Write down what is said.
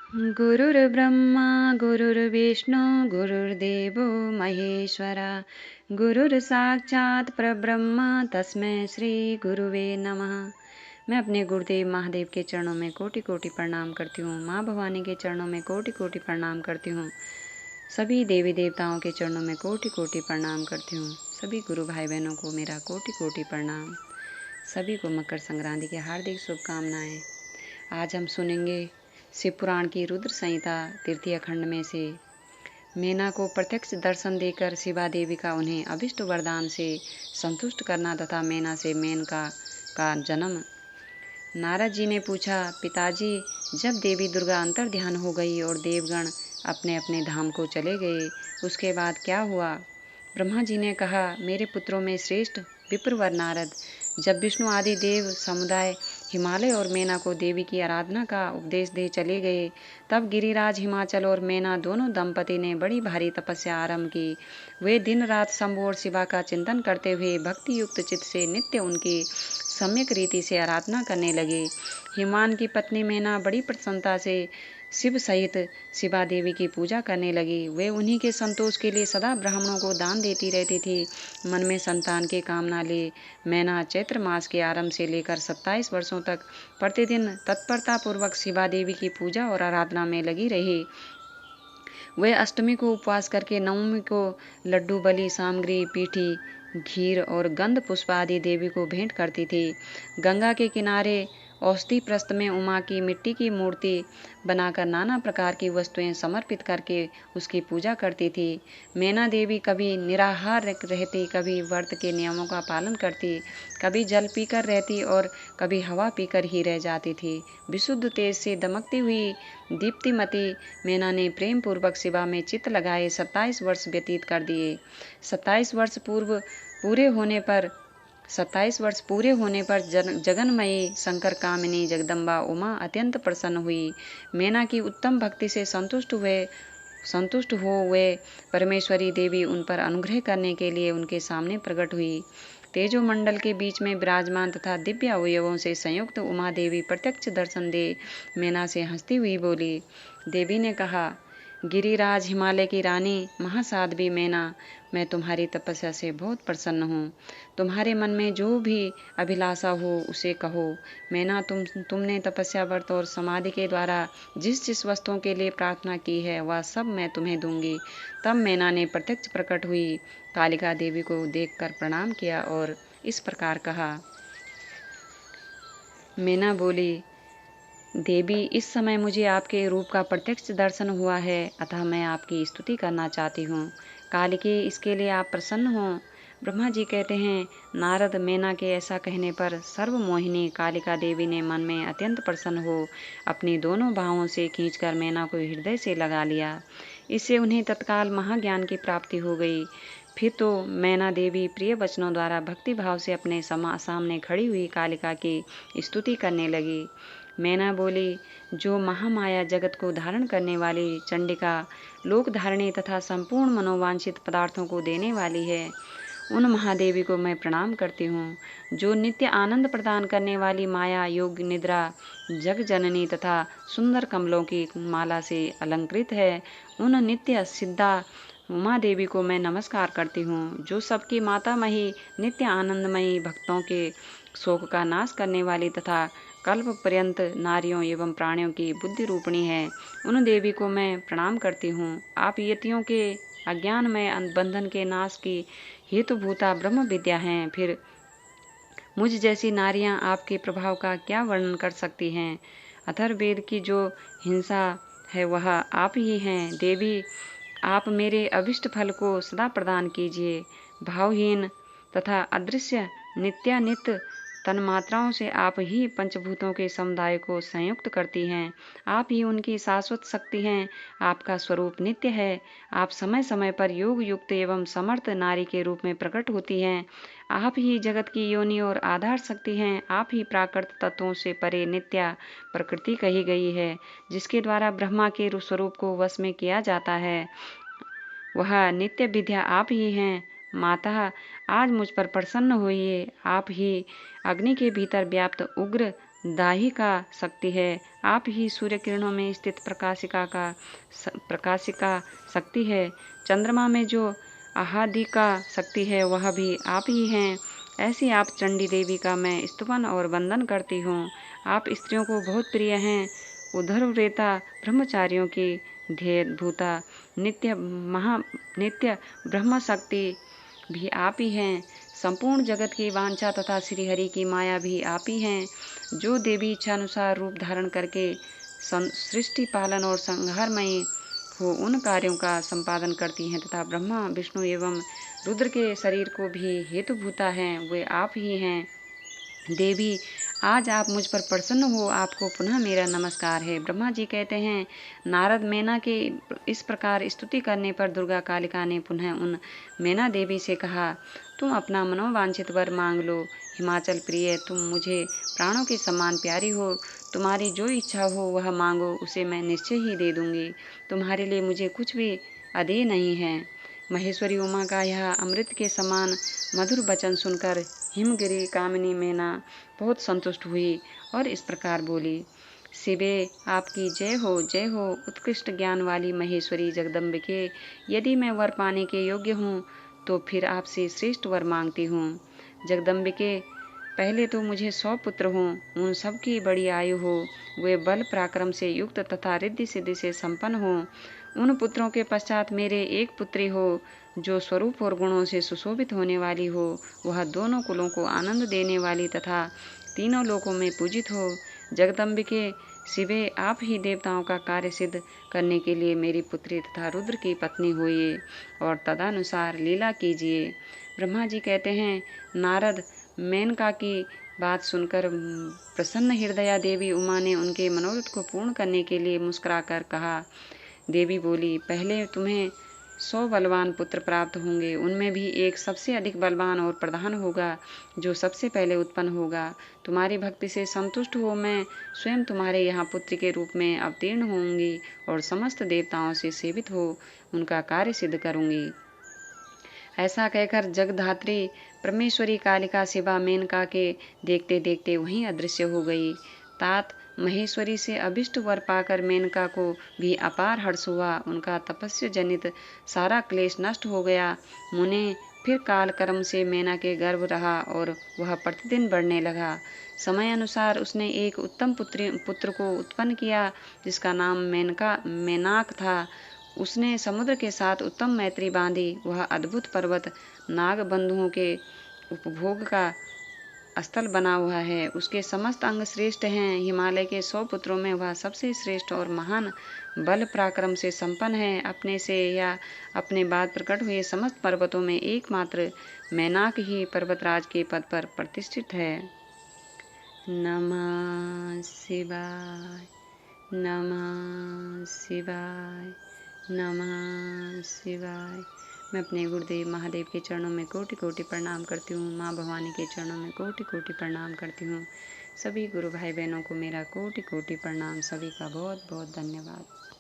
गुरुर्ब्रह्मा गुरुर्विष्णु गुरुर्देवो महेश्वरा गुरुर्साक्षात् परब्रह्म तस्मै श्री गुरुवे नमः। मैं अपने गुरुदेव महादेव के चरणों में कोटि कोटि प्रणाम करती हूँ। माँ भवानी के चरणों में कोटि कोटि प्रणाम करती हूँ। सभी देवी देवताओं के चरणों में कोटि कोटि प्रणाम करती हूँ। सभी गुरु भाई बहनों को मेरा कोटि कोटि प्रणाम। सभी को मकर संक्रांति की हार्दिक शुभकामनाएं। आज हम सुनेंगे शिव पुराण की रुद्र संहिता तृतीय खंड में से मेना को प्रत्यक्ष दर्शन देकर शिवा देवी का उन्हें अभिष्ट वरदान से संतुष्ट करना तथा मेना से मेनका का जन्म। नारद जी ने पूछा, पिताजी, जब देवी दुर्गा अंतर ध्यान हो गई और देवगण अपने अपने धाम को चले गए, उसके बाद क्या हुआ? ब्रह्मा जी ने कहा, मेरे पुत्रों में श्रेष्ठ विप्रवर नारद, जब विष्णु आदि देव समुदाय हिमालय और मेना को देवी की आराधना का उपदेश दे चले गए, तब गिरिराज हिमाचल और मेना दोनों दंपति ने बड़ी भारी तपस्या आरंभ की। वे दिन रात शंभु और शिवा का चिंतन करते हुए भक्ति युक्त चित्त से नित्य उनकी सम्यक रीति से आराधना करने लगे। हिमान की पत्नी मेना बड़ी प्रसन्नता से शिव सहित शिवा देवी की पूजा करने लगी। वे उन्हीं के संतोष के लिए सदा ब्राह्मणों को दान देती रहती थी। मन में संतान की कामना ले मैना चैत्र मास के आरंभ से लेकर 27 वर्षों तक प्रतिदिन तत्परता पूर्वक शिवा देवी की पूजा और आराधना में लगी रही। वे अष्टमी को उपवास करके नवमी को लड्डू बलि सामग्री पीठी घीर और गंध पुष्प आदि देवी को भेंट करती थी। गंगा के किनारे औषधि प्रस्थ में उमा की मिट्टी की मूर्ति बनाकर नाना प्रकार की वस्तुएं समर्पित करके उसकी पूजा करती थी। मेना देवी कभी निराहार रहती, कभी व्रत के नियमों का पालन करती, कभी जल पीकर रहती और कभी हवा पीकर ही रह जाती थी। विशुद्ध तेज से दमकती हुई दीप्तिमती मेना ने प्रेम पूर्वक शिवा में चित्त लगाए 27 वर्ष व्यतीत कर दिए। 27 वर्ष पूरे होने पर जगन्मयी शंकर कामिनी जगदम्बा उमा अत्यंत प्रसन्न हुई। मेना की उत्तम भक्ति से संतुष्ट हो वे परमेश्वरी देवी उन पर अनुग्रह करने के लिए उनके सामने प्रकट हुई। तेजो मंडल के बीच में विराजमान तथा दिव्य अवयवों से संयुक्त उमा देवी प्रत्यक्ष दर्शन दे मेना से हंसती हुई बोली। देवी ने कहा, गिरिराज हिमालय की रानी महासाध्वी मेना, मैं तुम्हारी तपस्या से बहुत प्रसन्न हूँ। तुम्हारे मन में जो भी अभिलाषा हो उसे कहो। मेना, तुमने तपस्या व्रत और समाधि के द्वारा जिस जिस वस्तुओं के लिए प्रार्थना की है वह सब मैं तुम्हें दूंगी। तब मेना ने प्रत्यक्ष प्रकट हुई कालिका देवी को देखकर प्रणाम किया और इस प्रकार कहा। मेना बोली, देवी, इस समय मुझे आपके रूप का प्रत्यक्ष दर्शन हुआ है, अतः मैं आपकी स्तुति करना चाहती हूँ। कालिके, इसके लिए आप प्रसन्न हो? ब्रह्मा जी कहते हैं, नारद, मेना के ऐसा कहने पर सर्वमोहिनी कालिका देवी ने मन में अत्यंत प्रसन्न हो अपनी दोनों बाहों से खींचकर मेना को हृदय से लगा लिया। इससे उन्हें तत्काल महाज्ञान की प्राप्ति हो गई। फिर तो मैना देवी प्रिय वचनों द्वारा भक्ति भाव से अपने सामने खड़ी हुई कालिका की स्तुति करने लगी। मैना बोली, जो महामाया जगत को धारण करने वाली चंडिका, लोक धारणी तथा संपूर्ण मनोवांछित पदार्थों को देने वाली है, उन महादेवी को मैं प्रणाम करती हूँ। जो नित्य आनंद प्रदान करने वाली माया, योग निद्रा, जग जननी तथा सुंदर कमलों की माला से अलंकृत है, उन नित्य सिद्धा उमा देवी को मैं नमस्कार करती हूँ। जो सबकी माता मही, नित्य आनंदमयी, भक्तों के शोक का नाश करने वाली तथा कल्प पर्यंत नारियों एवं प्राणियों की बुद्धि रूपणी है, उन देवी को मैं प्रणाम करती हूँ। आप यतियों के अज्ञानमय बंधन के नाश की हेतुभूता ब्रह्म विद्या हैं। फिर मुझ जैसी नारियां आपके प्रभाव का क्या वर्णन कर सकती हैं? अथर्ववेद की जो हिंसा है वह आप ही हैं। देवी, आप मेरे अभिष्ट फल को सदा प्रदान कीजिए। भावहीन तथा अदृश्य नित्यानित्य तन्मात्राओं से आप ही पंचभूतों के समुदाय को संयुक्त करती हैं। आप ही उनकी शाश्वत शक्ति हैं। आपका स्वरूप नित्य है। आप समय समय पर योग युक्त एवं समर्थ नारी के रूप में प्रकट होती हैं। आप ही जगत की योनि और आधार शक्ति हैं। आप ही प्राकृत तत्वों से परे नित्या प्रकृति कही गई है, जिसके द्वारा ब्रह्मा के स्वरूप को वश में किया जाता है। वह नित्य विद्या आप ही हैं। माता, आज मुझ पर प्रसन्न होइए। आप ही अग्नि के भीतर व्याप्त उग्र दाहिका शक्ति है। आप ही सूर्य किरणों में स्थित प्रकाशिका शक्ति है। चंद्रमा में जो आहादिका शक्ति है वह भी आप ही हैं। ऐसी आप चंडी देवी का मैं स्तुवन और वंदन करती हूँ। आप स्त्रियों को बहुत प्रिय हैं। उद्धरव्रेता ब्रह्मचारियों की ध्येय भूता नित्य ब्रह्म शक्ति भी आप ही हैं। संपूर्ण जगत की वांछा तथा श्रीहरि की माया भी आप ही हैं, जो देवी इच्छानुसार रूप धारण करके सृष्टि पालन और संहारमयी हो उन कार्यों का संपादन करती हैं तथा ब्रह्मा विष्णु एवं रुद्र के शरीर को भी हेतुभूता हैं, वे आप ही हैं। देवी, आज आप मुझ पर प्रसन्न हो, आपको पुनः मेरा नमस्कार है। ब्रह्मा जी कहते हैं, नारद मैना के इस प्रकार स्तुति करने पर दुर्गा कालिका ने पुनः उन मैना देवी से कहा, तुम अपना मनोवांछित वर मांग लो। हिमाचल प्रिय, तुम मुझे प्राणों के समान प्यारी हो। तुम्हारी जो इच्छा हो वह मांगो, उसे मैं निश्चय ही दे दूंगी। तुम्हारे लिए मुझे कुछ भी अदेय नहीं है। महेश्वरी उमा का यह अमृत के समान मधुर वचन सुनकर हिमगिरी कामिनी मैना बहुत संतुष्ट हुई और इस प्रकार बोली, शिवे, आपकी जय हो उत्कृष्ट ज्ञान वाली महेश्वरी जगदम्बिके। यदि मैं वर पाने के योग्य हूँ तो फिर आपसे श्रेष्ठ वर मांगती हूँ। जगदम्बिके, पहले तो मुझे 100 पुत्र हों, उन सब की बड़ी आयु हो, वे बल पराक्रम से युक्त तथा रिद्धि सिद्धि से संपन्न हों। उन पुत्रों के पश्चात मेरे एक पुत्री हो, जो स्वरूप और गुणों से सुशोभित होने वाली हो। वह दोनों कुलों को आनंद देने वाली तथा तीनों लोकों में पूजित हो। जगदम्बिके, शिवे, आप ही देवताओं का कार्य सिद्ध करने के लिए मेरी पुत्री तथा रुद्र की पत्नी होइए और तदनुसार लीला कीजिए। ब्रह्मा जी कहते हैं, नारद, मेनका की बात सुनकर प्रसन्न हृदया देवी उमा ने उनके मनोरथ को पूर्ण करने के लिए मुस्कुराकर कहा। देवी बोली, पहले तुम्हें 100 बलवान पुत्र प्राप्त होंगे, उनमें भी एक सबसे अधिक बलवान और प्रधान होगा, जो सबसे पहले उत्पन्न होगा। तुम्हारी भक्ति से संतुष्ट हो मैं स्वयं तुम्हारे यहाँ पुत्र के रूप में अवतीर्ण होंगी और समस्त देवताओं से सेवित हो उनका कार्य सिद्ध करूंगी। ऐसा कहकर जगधात्री परमेश्वरी कालिका शिवा मेनका के देखते देखते वहीं अदृश्य हो गई। तात महेश्वरी से अभिष्ट वर पाकर मेनका को भी अपार हर्ष हुआ। उनका तपस्या जनित सारा क्लेश नष्ट हो गया। मुने, फिर काल कर्म से मेना के गर्भ रहा और वह प्रतिदिन बढ़ने लगा। समय अनुसार उसने एक उत्तम पुत्र को उत्पन्न किया, जिसका नाम मेनाक था। उसने समुद्र के साथ उत्तम मैत्री बांधी। वह अद्भुत पर्वत नाग बंधुओं के उपभोग का स्थल बना हुआ है। उसके समस्त अंग श्रेष्ठ हैं। हिमालय के 100 पुत्रों में वह सबसे श्रेष्ठ और महान बल पराक्रम से संपन्न है। अपने से या अपने बाद प्रकट हुए समस्त पर्वतों में एकमात्र मैनाक ही पर्वतराज के पद पर प्रतिष्ठित है। नमः शिवाय, नमः शिवाय, नमः शिवाय। मैं अपने गुरुदेव महादेव के चरणों में कोटि कोटि प्रणाम करती हूँ। माँ भवानी के चरणों में कोटि कोटि प्रणाम करती हूँ। सभी गुरु भाई बहनों को मेरा कोटि कोटि प्रणाम। सभी का बहुत बहुत धन्यवाद।